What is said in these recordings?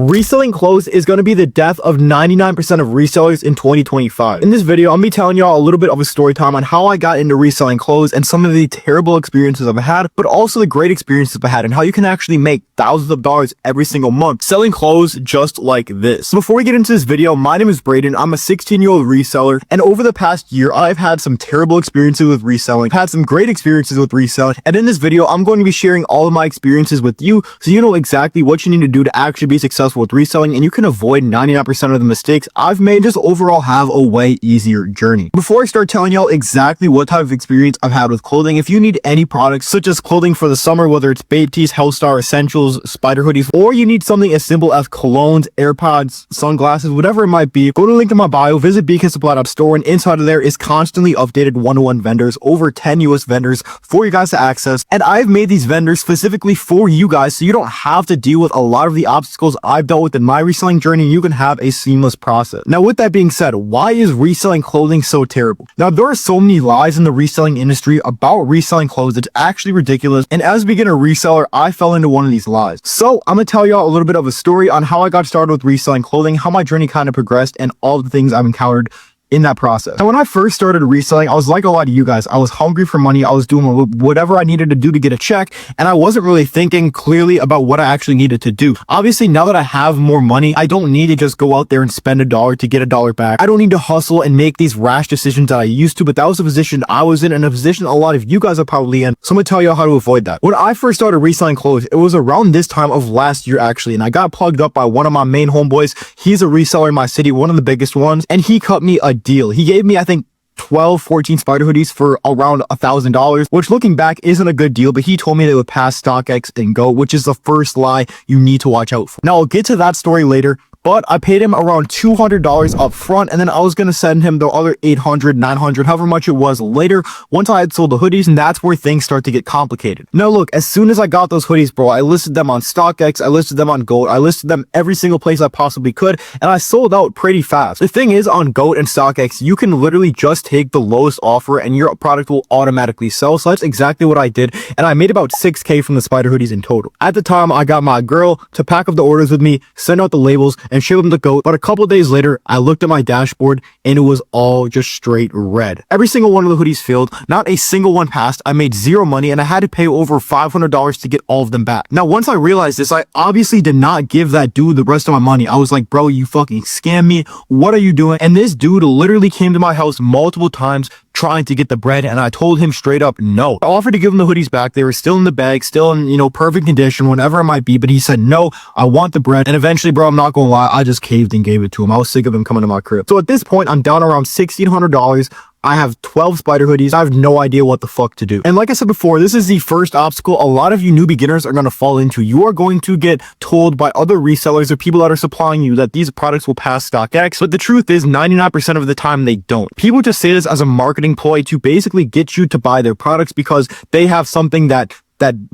Reselling clothes is going to be the death of 99% of resellers in 2025. In this video, I'm going to be telling y'all a little bit of a story time on how I got into reselling clothes and some of the terrible experiences I've had, but also the great experiences I've had and how you can actually make thousands of dollars every single month selling clothes just like this. So before we get into this video, my name is Braden. I'm a 16-year-old reseller, and over the past year, I've had some terrible experiences with reselling, had some great experiences with reselling, and in this video, I'm going to be sharing all of my experiences with you so you know exactly what you need to do to actually be successful with reselling, and you can avoid 99% of the mistakes I've made, just overall have a way easier journey. Before I start telling y'all exactly what type of experience I've had with clothing, if you need any products such as clothing for the summer, whether it's babe tees, Hellstar essentials, spider hoodies, or you need something as simple as colognes, AirPods, sunglasses, whatever it might be, go to the link in my bio, visit BKSupply.store, and inside of there is constantly updated one-on-one vendors, over 10 US vendors for you guys to access, and I've made these vendors specifically for you guys so you don't have to deal with a lot of the obstacles I've dealt with in my reselling journey. You can have a seamless process. Now, with that being said, why is reselling clothing so terrible? Now, there are so many lies in the reselling industry about reselling clothes. It's actually ridiculous. And as a beginner reseller, I fell into one of these lies. So I'm going to tell y'all a little bit of a story on how I got started with reselling clothing, how my journey kind of progressed, and all the things I've encountered in that process. Now, when I first started reselling, I was like a lot of you guys. I was hungry for money. I was doing whatever I needed to do to get a check, and I wasn't really thinking clearly about what I actually needed to do. Obviously, now that I have more money, I don't need to just go out there and spend $1 to get $1 back. I don't need to hustle and make these rash decisions that I used to, but that was the position I was in, and a position a lot of you guys are probably in. So I'm gonna tell you how to avoid that. When I first started reselling clothes, it was around this time of last year actually, and I got plugged up by one of my main homeboys. He's a reseller in my city, one of the biggest ones, and he cut me a deal. He gave me, I think, 14 spider hoodies for around $1,000, which looking back isn't a good deal, but he told me they would pass StockX and go, which is the first lie you need to watch out for. Now, I'll get to that story later, but I paid him around $200 up front, and then I was going to send him the other $800, $900, however much it was later, once I had sold the hoodies, and that's where things start to get complicated. Now look, as soon as I got those hoodies, bro, I listed them on StockX, I listed them on Goat, I listed them every single place I possibly could, and I sold out pretty fast. The thing is, on Goat and StockX, you can literally just take the lowest offer and your product will automatically sell, so that's exactly what I did, and I made about 6K from the spider hoodies in total. At the time, I got my girl to pack up the orders with me, send out the labels, and ship them to Goat, but a couple of days later, I looked at my dashboard and it was all just straight red. Every single one of the hoodies failed, not a single one passed, I made zero money, and I had to pay over $500 to get all of them back. Now, once I realized this, I obviously did not give that dude the rest of my money. I was like, bro, you fucking scammed me. What are you doing? And this dude literally came to my house multiple times trying to get the bread, and I told him straight up no. I offered to give him the hoodies back. They were still in the bag, still in, perfect condition, whatever it might be, but he said no, I want the bread. And eventually, bro, I'm not gonna lie, I just caved and gave it to him. I was sick of him coming to my crib. So at this point, I'm down around $1,600. I have 12 spider hoodies. I have no idea what the fuck to do. And like I said before, this is the first obstacle a lot of you new beginners are going to fall into. You are going to get told by other resellers or people that are supplying you that these products will pass StockX, but the truth is 99% of the time they don't. People just say this as a marketing ploy to basically get you to buy their products because they have something that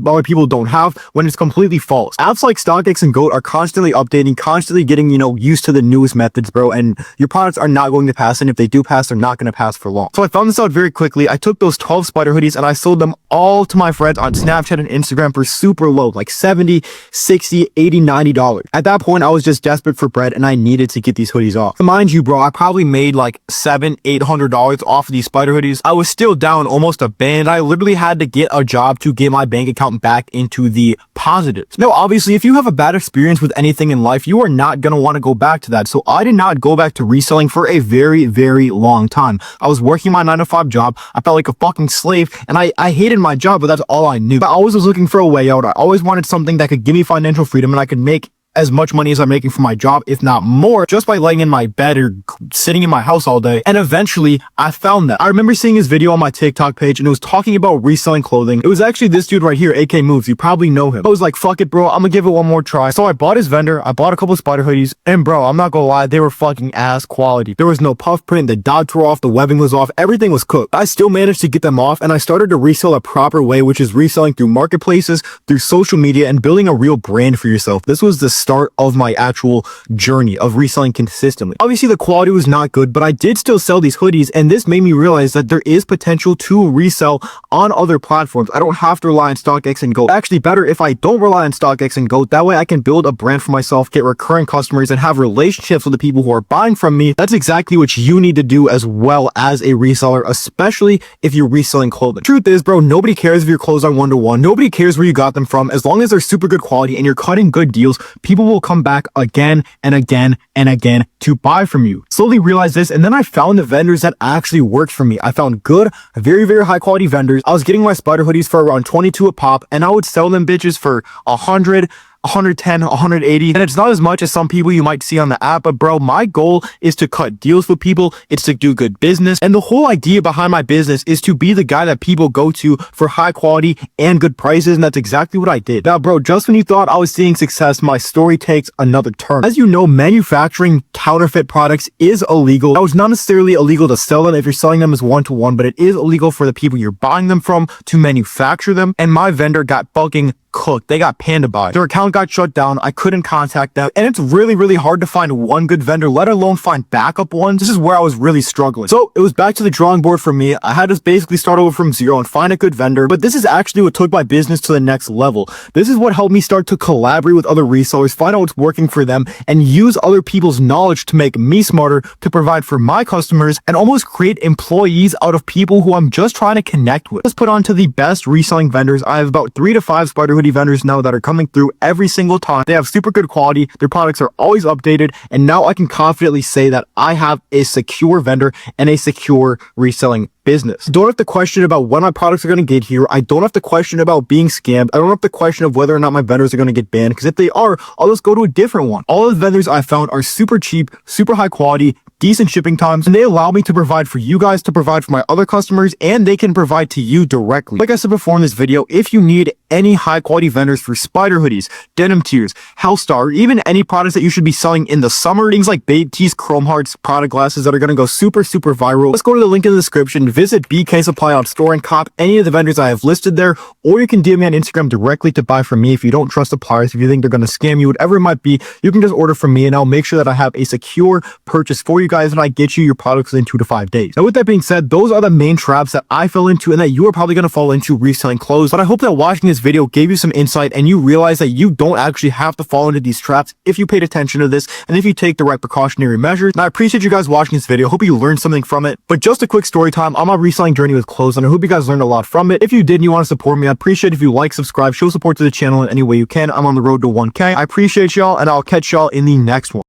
other people don't have, when it's completely false. Apps like StockX and Goat are constantly updating, constantly getting, used to the newest methods, bro, and your products are not going to pass, and if they do pass, they're not going to pass for long. So I found this out very quickly. I took those 12 spider hoodies and I sold them all to my friends on Snapchat and Instagram for super low, like $70, $60, $80, $90. At that point, I was just desperate for bread and I needed to get these hoodies off. So mind you, bro, I probably made like $700, $800 off of these spider hoodies. I was still down almost a band. I literally had to get a job to get my bank account back into the positives. Now, obviously, if you have a bad experience with anything in life, you are not going to want to go back to that. So I did not go back to reselling for a very, very long time. I was working my 9-to-5 job. I felt like a fucking slave, and I hated my job, but that's all I knew. I always was looking for a way out. I always wanted something that could give me financial freedom and I could make as much money as I'm making from my job, if not more, just by laying in my bed or sitting in my house all day. And eventually, I found that. I remember seeing his video on my TikTok page, and it was talking about reselling clothing. It was actually this dude right here, AK Moves. You probably know him. I was like, fuck it, bro. I'm gonna give it one more try. So I bought his vendor. I bought a couple of spider hoodies, and bro, I'm not gonna lie, they were fucking ass quality. There was no puff print. The dots were off. The webbing was off. Everything was cooked. I still managed to get them off, and I started to resell a proper way, which is reselling through marketplaces, through social media, and building a real brand for yourself. This was the start of my actual journey of reselling consistently. Obviously, the quality was not good, but I did still sell these hoodies, and this made me realize that there is potential to resell on other platforms. I don't have to rely on StockX and Go. Actually, better if I don't rely on StockX and Go. That way I can build a brand for myself, get recurring customers, and have relationships with the people who are buying from me. That's exactly what you need to do as well as a reseller, especially if you're reselling clothing. Truth is, bro, nobody cares if your clothes are one-to-one. Nobody cares where you got them from. As long as they're super good quality and you're cutting good deals, people will come back again and again and again to buy from you. Slowly realized this, and then I found the vendors that actually worked for me. I found good, very, very high quality vendors. I was getting my spider hoodies for around 22 a pop, and I would sell them bitches for 100, 110, 180, and it's not as much as some people you might see on the app, but bro, my goal is to cut deals with people. It's to do good business, and the whole idea behind my business is to be the guy that people go to for high quality and good prices, and that's exactly what I did. Now bro, just when you thought I was seeing success, my story takes another turn. As you know, manufacturing counterfeit products is illegal. Now, it's not necessarily illegal to sell them if you're selling them as one-to-one, but it is illegal for the people you're buying them from to manufacture them, and my vendor got fucking cooked. They got panda by. Their account got shut down. I couldn't contact them, and it's really, really hard to find one good vendor, let alone find backup ones. This is where I was really struggling. So it was back to the drawing board for me. I had to basically start over from zero and find a good vendor, but this is actually what took my business to the next level. This is what helped me start to collaborate with other resellers, find out what's working for them, and use other people's knowledge to make me smarter, to provide for my customers, and almost create employees out of people who I'm just trying to connect with. Let's put on to the best reselling vendors. I have about 3 to 5 spider hoodie vendors now that are coming through every single time. They have super good quality. Their products are always updated. And now I can confidently say that I have a secure vendor and a secure reselling business. I don't have to question about when my products are going to get here. I don't have to question about being scammed. I don't have to question of whether or not my vendors are going to get banned, because if they are, I'll just go to a different one. All of the vendors I found are super cheap, super high quality, decent shipping times, and they allow me to provide for you guys, to provide for my other customers, and they can provide to you directly. Like I said before in this video, if you need any high quality vendors for spider hoodies, denim tears, Hellstar, or even any products that you should be selling in the summer, things like Babe Tees, Chrome Hearts, product glasses that are going to go super, super viral, let's go to the link in the description, visit BK Supply on store and cop any of the vendors I have listed there, or you can DM me on Instagram directly to buy from me. If you don't trust suppliers, if you think they're going to scam you, whatever it might be, you can just order from me, and I'll make sure that I have a secure purchase for you guys, and I get you your products within 2 to 5 days. Now with that being said, those are the main traps that I fell into and that you are probably going to fall into reselling clothes. But I hope that watching this video gave you some insight and you realize that you don't actually have to fall into these traps if you paid attention to this and if you take the right precautionary measures. And I appreciate you guys watching this video. Hope you learned something from it. But just a quick story time on my reselling journey with clothes, and I hope you guys learned a lot from it. If you did and you want to support me, I'd appreciate if you like, subscribe, show support to the channel in any way you can. I'm on the road to 1K. I appreciate y'all, and I'll catch y'all in the next one.